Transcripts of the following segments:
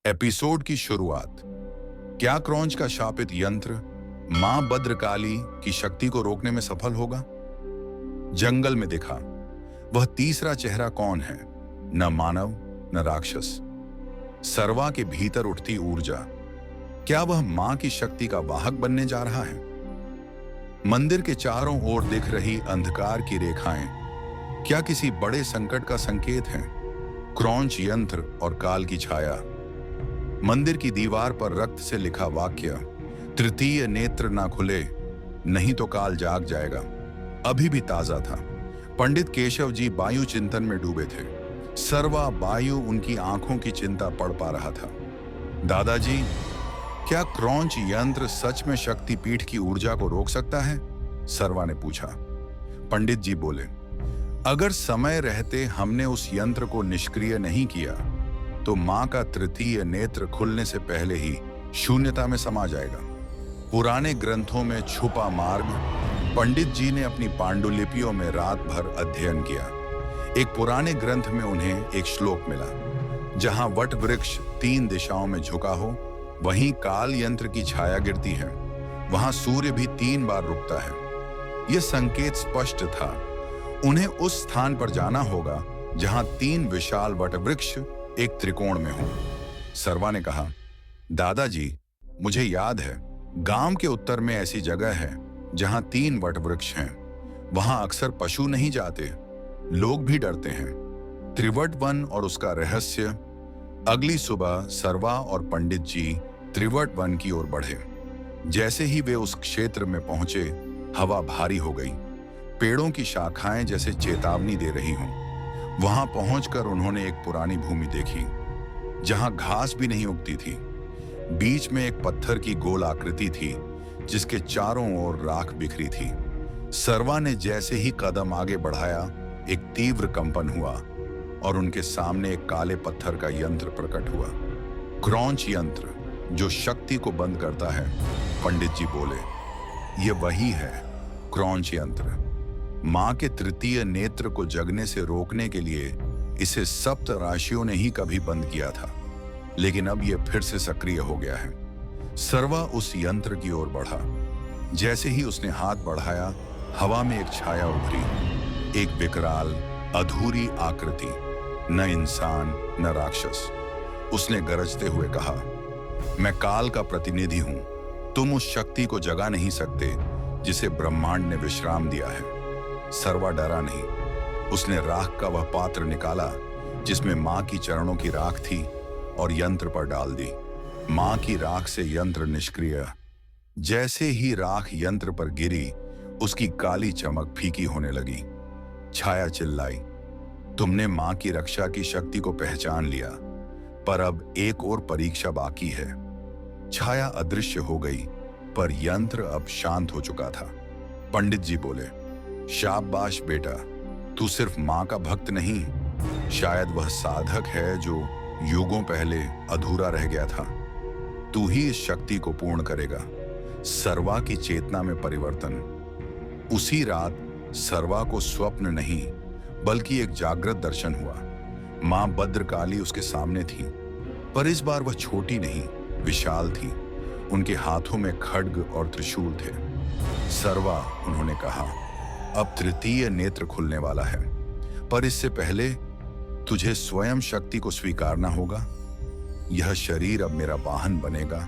Episode की शुरुआत। क्या क्रॉन्च का शापित यंत्र मां भद्रकाली की शक्ति को रोकने में सफल होगा? जंगल में दिखा वह तीसरा चेहरा कौन है? न मानव न राक्षस, सर्वा के भीतर उठती ऊर्जा। क्या वह मां की शक्ति का वाहक बनने जा रहा है? मंदिर के चारों ओर दिख रही अंधकार की रेखाएं क्या किसी बड़े संकट का संकेत हैं? क्रॉन्च यंत्र और काल की छाया। मंदिर की दीवार पर रक्त से लिखा वाक्य, तृतीय नेत्र ना खुले नहीं तो काल जाग जाएगा, अभी भी ताजा था। पंडित केशव जी वायु चिंतन में डूबे थे। सर्वा वायु उनकी आंखों की चिंता पढ़ पा रहा था। दादाजी, क्या क्रॉन्च यंत्र सच में शक्तिपीठ की ऊर्जा को रोक सकता है? सर्वा ने पूछा। पंडित जी बोले, अगर समय रहते हमने उस यंत्र को निष्क्रिय नहीं किया तो मां का तृतीय नेत्र खुलने से पहले ही शून्यता में समा जाएगा। पुराने ग्रंथों में छुपा मार्ग पंडित जी ने अपनी पांडुलिपियों में रात भर अध्ययन किया। एक पुराने ग्रंथ में उन्हें एक श्लोक मिला, जहां वट वृक्ष 3 दिशाओं में झुका हो वहीं काल यंत्र की छाया गिरती है, वहां सूर्य भी 3 बार रुकता है। यह संकेत स्पष्ट था, उन्हें उस स्थान पर जाना होगा जहां 3 विशाल वट वृक्ष एक त्रिकोण में हो। सर्वा ने कहा, दादाजी, मुझे याद है गांव के उत्तर में ऐसी जगह है जहां 3 वट वृक्ष हैं। वहां अक्सर पशु नहीं जाते, लोग भी डरते हैं। त्रिवट वन और उसका रहस्य। अगली सुबह सर्वा और पंडित जी त्रिवट वन की ओर बढ़े। जैसे ही वे उस क्षेत्र में पहुंचे, हवा भारी हो गई, पेड़ों की शाखाएं जैसे चेतावनी दे रही हों। वहां पहुंचकर उन्होंने एक पुरानी भूमि देखी जहां घास भी नहीं उगती थी। बीच में एक पत्थर की गोल आकृति थी जिसके चारों ओर राख बिखरी थी। सर्वा ने जैसे ही कदम आगे बढ़ाया, एक तीव्र कंपन हुआ और उनके सामने एक काले पत्थर का यंत्र प्रकट हुआ। क्रॉन्च यंत्र, जो शक्ति को बंद करता है। पंडित जी बोले, यह वही है क्रॉन्च यंत्र। मां के तृतीय नेत्र को जगने से रोकने के लिए इसे सप्त राशियों ने ही कभी बंद किया था, लेकिन अब यह फिर से सक्रिय हो गया है। सर्वा उस यंत्र की ओर बढ़ा। जैसे ही उसने हाथ बढ़ाया, हवा में एक छाया उभरी, एक विकराल अधूरी आकृति, न इंसान न राक्षस। उसने गरजते हुए कहा, मैं काल का प्रतिनिधि हूं, तुम उस शक्ति को जगा नहीं सकते जिसे ब्रह्मांड ने विश्राम दिया है। सर्वा डरा नहीं। उसने राख का वह पात्र निकाला जिसमें मां की चरणों की राख थी और यंत्र पर डाल दी। मां की राख से यंत्र निष्क्रिय। जैसे ही राख यंत्र पर गिरी, उसकी काली चमक फीकी होने लगी। छाया चिल्लाई, तुमने मां की रक्षा की शक्ति को पहचान लिया, पर अब एक और परीक्षा बाकी है। छाया अदृश्य हो गई, पर यंत्र अब शांत हो चुका था। पंडित जी बोले, शाबाश बेटा, तू सिर्फ मां का भक्त नहीं, शायद वह साधक है जो युगों पहले अधूरा रह गया था। तू ही इस शक्ति को पूर्ण करेगा। सर्वा की चेतना में परिवर्तन। उसी रात सर्वा को स्वप्न नहीं बल्कि एक जागृत दर्शन हुआ। मां भद्रकाली उसके सामने थी, पर इस बार वह छोटी नहीं, विशाल थी। उनके हाथों में खड्ग और त्रिशूल थे। सर्वा, उन्होंने कहा, अब तृतीय नेत्र खुलने वाला है, पर इससे पहले तुझे स्वयं शक्ति को स्वीकारना होगा। यह शरीर अब मेरा वाहन बनेगा,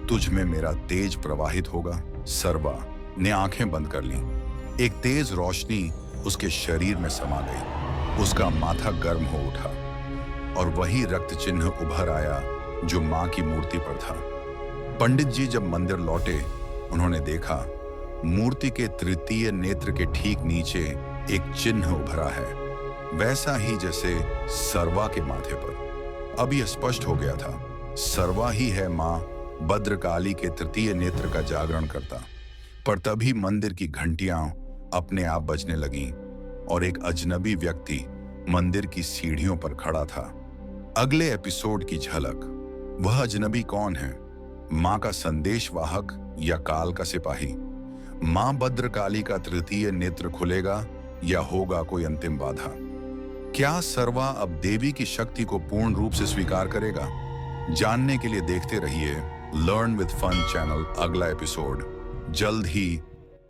तुझ में मेरा तेज प्रवाहित होगा। सर्वा ने आंखें बंद कर ली। एक तेज रोशनी उसके शरीर में समा गई। उसका माथा गर्म हो उठा और वही रक्त चिन्ह उभर आया जो मां की मूर्ति पर था। पंडित जी जब मंदिर लौटे, उन्होंने देखा मूर्ति के तृतीय नेत्र के ठीक नीचे एक चिन्ह उभरा है, वैसा ही जैसे सर्वा के माथे पर। अब यह स्पष्ट हो गया था, सर्वा ही है मां भद्रकाली के तृतीय नेत्र का जागरण करता। पर तभी मंदिर की घंटियां अपने आप बजने लगीं और एक अजनबी व्यक्ति मंदिर की सीढ़ियों पर खड़ा था। अगले एपिसोड की झलक। वह अजनबी कौन है? मां का संदेशवाहक या काल का सिपाही? मां भद्रकाली का तृतीय नेत्र खुलेगा या होगा कोई अंतिम बाधा? क्या सर्वा अब देवी की शक्ति को पूर्ण रूप से स्वीकार करेगा? जानने के लिए देखते रहिए लर्न विद फन चैनल। अगला एपिसोड जल्द ही